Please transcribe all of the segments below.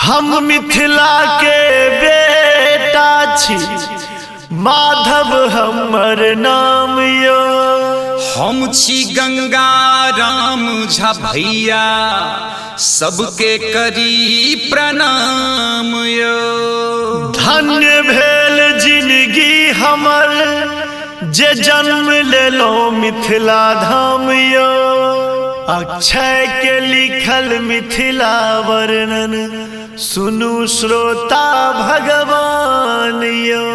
हम मिथिला के बेटा छी, माधव हमर नाम यो। हम छी गंगा राम झा भैया, सबके करी प्रणाम यो। धन्य भेल जिंदगी हमर, जे जन्म लेलो मिथिला धाम यो। अक्षय के लिखल मिथिला वर्णन, सुनु श्रोता भगवान यो।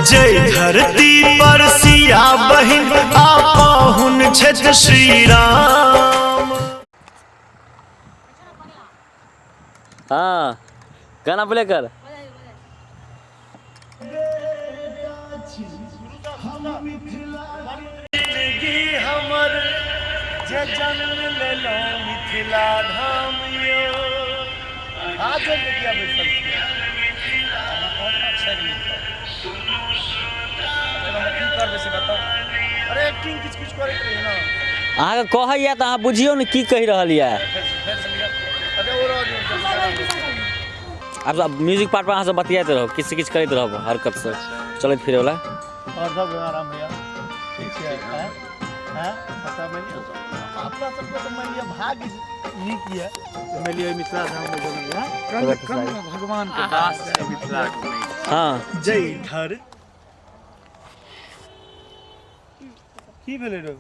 जय धरती पर सिया बहिन, आपहुन छथि श्री राम। हाँ गाना प्ले कर। हमर जे जन्म लेलो मिथिला धाम यो। आज देखिए बैसल अरे एक्टिंग किछ किछ करैत रही ना। अहाँ के कहैया त अहाँ बुझियो न की कहि रहल या। अब म्यूजिक पार्ट पर अहाँ सब बतियात रहो, किछ किछ करैत रहो हरकत से चलैत फिरे वाला। और सब आराम भैया ठीक छै। हैं पता नहीं अपना सबको तो मान लिया भाग्य नीक है, मान लिया मिथिला धाम में जन्म है। कर्ण भगवान के दास है मिथिला के। हां जय धर की भेले रो।